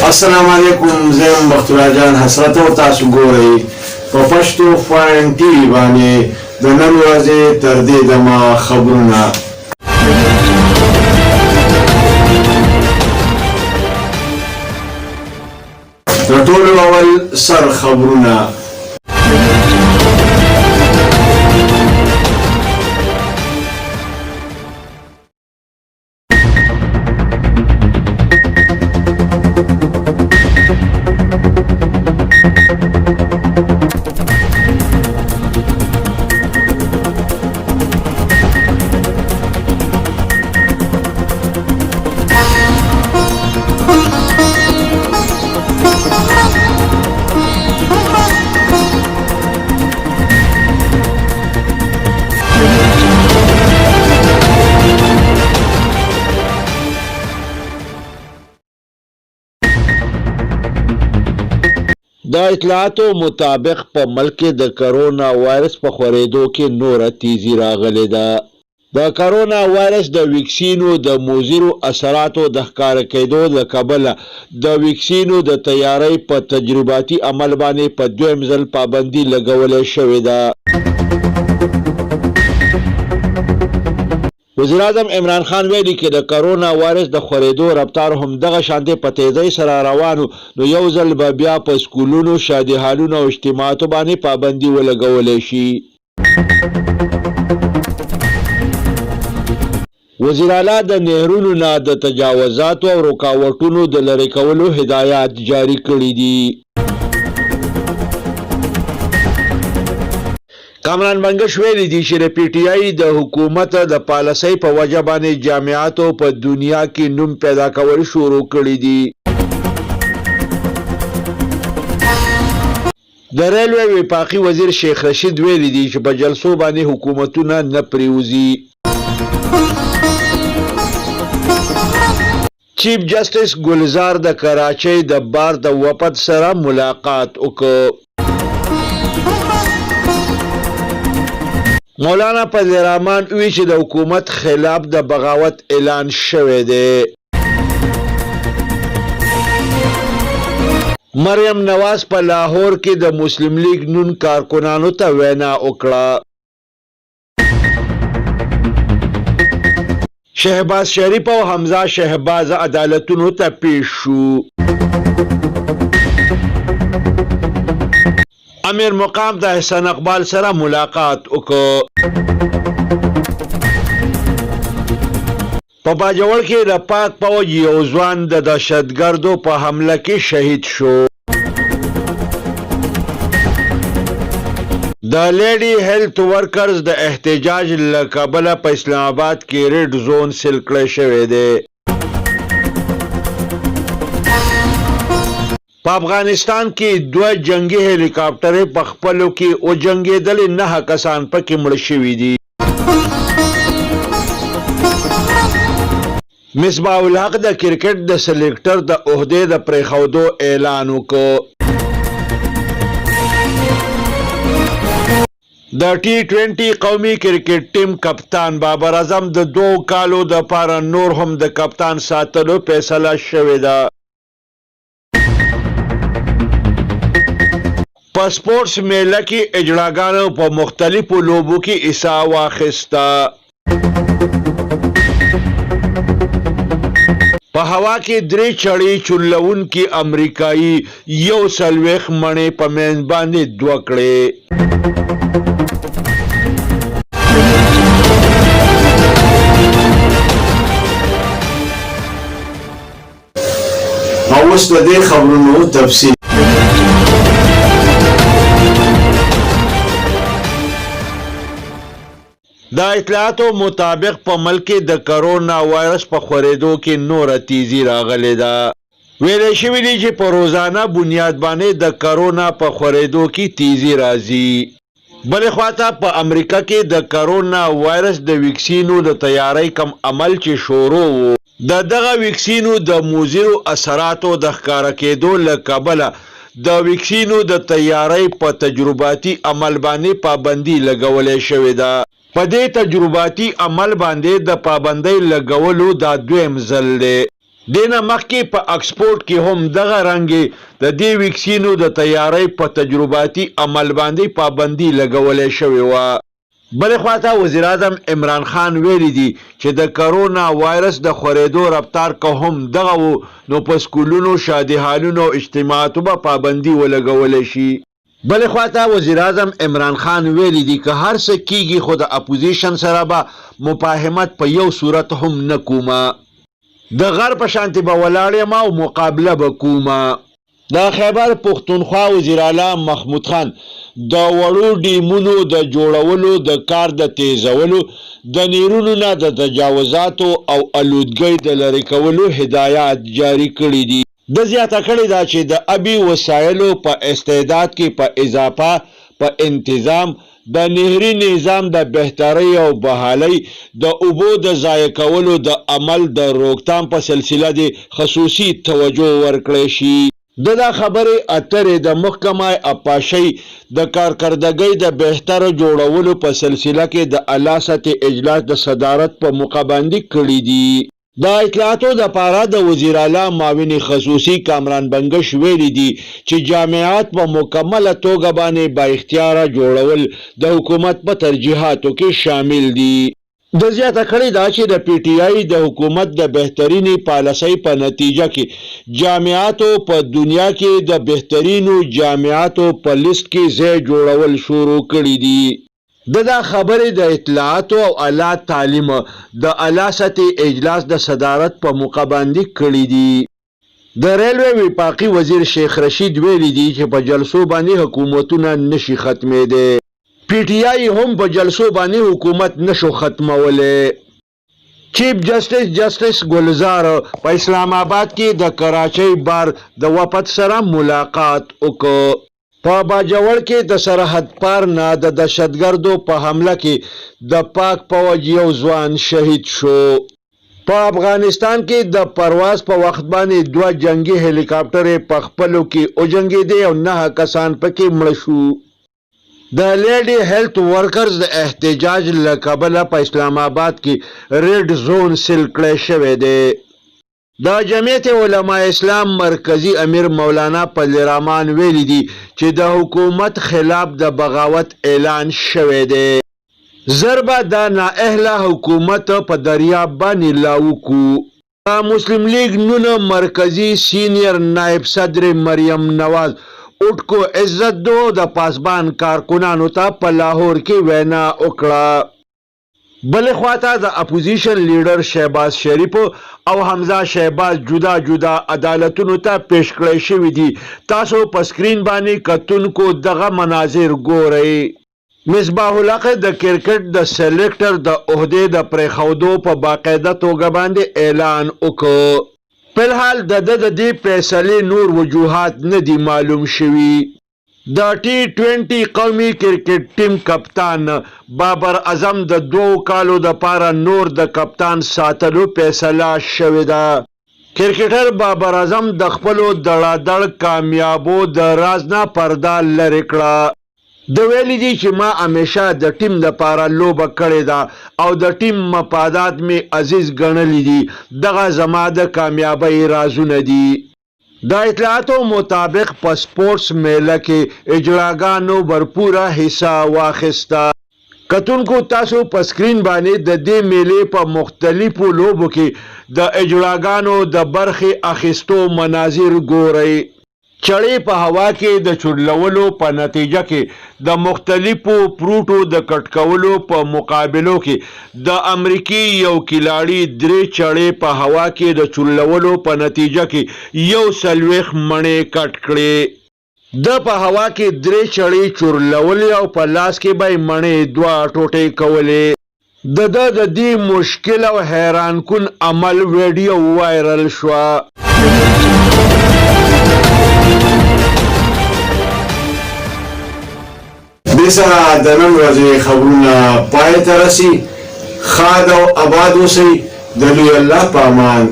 السلام علیکم، زم بختیار جان حسرت او تاسو ګورئ په پښتو فاین ټي وي باندې د نن ورځې تر دې دمه خبرونه. د ټولو اول سر خبرونه. د اطلاعاتو مطابق په ملک د کرونا وایرس په خورېدو کې نوره تیزی راغلې ده. د کرونا وایرس د ویکسینو د مضرو اثراتو د ښکاره کېدو له کبله د ویکسینو د تیارۍ په تجرباتي عمل باندې په دویم ځل پابندي لګولې شوې ده. وزیر اعظم عمران خان ویلي چې د کرونا وایرس د خورېدو رفتار هم دغه شانتې په تیزۍ سره روانو، نو یو ځل به بیا په سکولونو، شادي حالونو او اجتماعاتو باندې پابندي ولګولی شي. وزیر اعلی د نهرونو نه د تجاوزاتو او رکاوټونو د لرې کولو هدایات جاری کړي دي. کامران منګش ویلي دي چې د پی ټی آی د حکومت د پالیسۍ په وجه باندې جامعاتو په دنیا کې نوم پیدا کول شروع کړي دي. د ریلوے وفاقي وزیر شیخ رشید ویلي دي چې په جلسو باندې حکومتونه نه پریوزي. چیف جسټس ګلزار د کراچۍ د بار د وفد سره ملاقات وکړ. مولانا فضل الرحمن وی چې د حکومت خلاف د بغاوت اعلان شوی دی. مریم نواز په لاهور کې د مسلم لیگ نون کارکنانو ته وینا وکړه. شهباز شریف او حمزه شهباز عدالتونو ته پیښ شو. امیر مقام د احسان اقبال سره ملاقات وکړ. په باجوړ کې د پاک فوج یو ځوان د دهشتګردو په حمله کې شهید شو. د لیډي هیلث ورکرز د احتجاج له کبله په اسلام آباد کې ریډ زون سیل کړی شوی دی. په افغانستان کې دوه جنگي هلیکاپټرې په خپلو کې وجنګېدلې، 9 کسان پکې مړه شوي دي. مصباح الحق د کرکټ د سلیکټر د عهدې د پرېښودو اعلان وکړ. د T20 قومي کرکټ ټیم کپتان بابر اعظم د 2 کالو دپاره نور هم د کپتان ساتلو فیصله شوې ده. په سپورټس میله کې اجړاګانو په مختلفو لوبو کې حصه واخیسته. په هوا کې 3 چړې چورلونکي امریکایي 140 مڼې په مېز باندې 2 کړې. او اوس د دې خبرونو تفصیل. د اطلاعاتو مطابق په ملک د کرونا وایرس په خورېدو کې نوره تیزی راغلې ده. ویلې شوي دي چې په روزانه بنیاد باندې د کرونا په خورېدو کې تیزی راځي. بلې خواته په امریکا کې د کرونا وایرس د ویکسینو د تیارۍ کم عمل چې شروع و، د دغه ویکسینو د مضرو اثراتو د ښکاره کېدو له کبله د ویکسینو د تیارۍ په تجرباتي عمل باندې پابندي لګولې شوې ده. په دې تجرباتي عمل باندې د پابندۍ لګولو دا دویم ځل دی. دینه مخکې په اکسپورټ کې هم دغه رنګې د دې ویکسینو د تیاری په تجرباتي عمل باندې پابندي لګولې شوې وه. بلې خواته وزیر اعظم عمران خان ویلي دي چې د کرونا وایرس د خورېدو رفتار که هم دغه و نو په سکولونو، شادي حالونو او اجتماعاتو به پابندي ولګولی شي. بلې خواته وزیر اعظم عمران خان ویلي دي که هر څه کیږي خو د اپوزیشن سره به مفاهمت په یو صورت هم نه کومه، د غر په شانتي به ولاړ یم او مقابله به کومه. د خیبر پښتونخوا وزیر اعلی محمود خان د وړو ډیمونو د جوړولو، د کار د تیزولو، د نیرونو نه د تجاوزاتو او الودګۍ د لرې کولو هدایات جاری کړي دي. د زیاته کړې ده چې د ابي وسایلو په استعداد کې په اضافه، په انتظام، د نهري نظام د بهترۍ او بحالۍ، د اوبو د ضایع کولو د عمل د روکتام په سلسله د خصوصي توجه ورکړی شي. د خبرې اترې د محکمه اپاشۍ د کارکردګۍ د بهتر جوړولو په سلسله کې د اعلی سطحې اجلاس د صدارت په موقع باندې کړي دي. د اطلاعاتو د پاره د وزیر اعلی معاون خصوصي کامران بنگش ویلي دي چې جامعات په مکمله توګه باندې با اختیاره جوړول د حکومت په ترجیحاتو کې شامل دي. د زیاته کړې ده چې د پی ټی آی د حکومت د بهترینې پالیسۍ په نتیجه کې جامعاتو په دنیا کې د بهترینو جامعاتو په لیست کې ځای جوړول شروع کړي دي. د خبرې د اطلاعاتو او اعلی تعلیم د اعلی سطحې اجلاس د صدارت په موقع باندې کړي دي. د ریلوے وفاقي وزیر شیخ رشید ویلي دي چې په جلسو باندې حکومتونه نشي ختمېدی. پی ټی آی هم په جلسو باندې حکومت نشو ختمولی. چیف جسټس ګلزار په اسلام آباد کې د کراچۍ بار د وفد سره ملاقات وکړ. په باجوړ کې د سرحد پار نه د دهشتګردو په حمله کې د پاک فوج یو ځوان شهید شو. په افغانستان کې د پرواز په وخت باندې 2 جنگي هلیکاپټرې په خپلو کې وجنګېدې او 9 کسان پکې مړه شو. د لیډي هیلث ورکرز د احتجاج له کبله په اسلام آباد کې ریډ زون سیل کړی شوی دی. د جمعیت علماء اسلام مرکزی امیر مولانا فضل الرحمن ویلي دي چې د حکومت خلاف د بغاوت اعلان شوی دی. ضربه د نااهله حکومت په دریاب باندې لاوکو. مسلم لیگ نون مرکزی سینئر نائب صدر مریم نواز اٹکو عزت دو د پاسبان کارکنانو ته په لاهور کې وینا وکړه. بلې خواته د اپوزیشن لیډر شهباز شریف او حمزه شهباز جدا جدا عدالتونو ته پیش کړی شوي دي. تاسو په سکرین باندې کتونکو دغه مناظر ګورئ. مصباح الحق د کرکټ د سلیکټر د عہدې د پرېښودو په باقاعده توګه باندې اعلان وکړ. فلحال د دې فیصلې نور وجوهات نه دي معلوم شوي. د T20 قومي کرکټ ټیم کپتان بابر اعظم د 2 کالو دپاره نور د کپتان ساتلو فیصله شوې ده. کرکټر بابر اعظم د خپلو دړادړ کامیابو د راز نه پرده لرې کړه. د ویلي دي چې ما همیشه د ټیم دپاره لوبه کړې ده او د ټیم مفادات مې عزیز ګڼلي دي. دغه زما د کامیابۍ رازونه دي. د اطلاعاتو مطابق په سپورټس میله کې اجراګانو برپوره حصہ واخیسته. کتونکو تاسو په سکرین باندې د دې میلې په مختلفو لوبو کې د اجراګانو د برخې اخیستو مناظر ګورئ. چړې په هوا کې د چورلولو په نتیجه کې د مختلفو پروټو د کټ کولو په مقابلو کې د امریکای یو کلاړي 3 چړې په هوا کې د چورلولو په نتیجه کې 140 مڼې کټ کړې. د په هوا کې 3 چړې چورلولې او په لاس کې به مڼې 2 ټوټې کولې. د دې مشکل او حیران کن عمل ویډیو وایرل شو. دې سره د نن ورځې خبرونه پای ته رسي. ښاد او آباد اوسئ. د لوی الله په امان.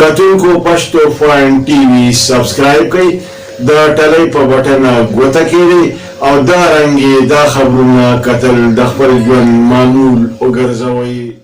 کتونکو پښتو فاین ټي وي سبسکرایب کړئ. د ټلۍ په بټن ګوته کېږئ او دا رنګې دا خبرونه کتل د خپل ژوند معمول وګرځوئ.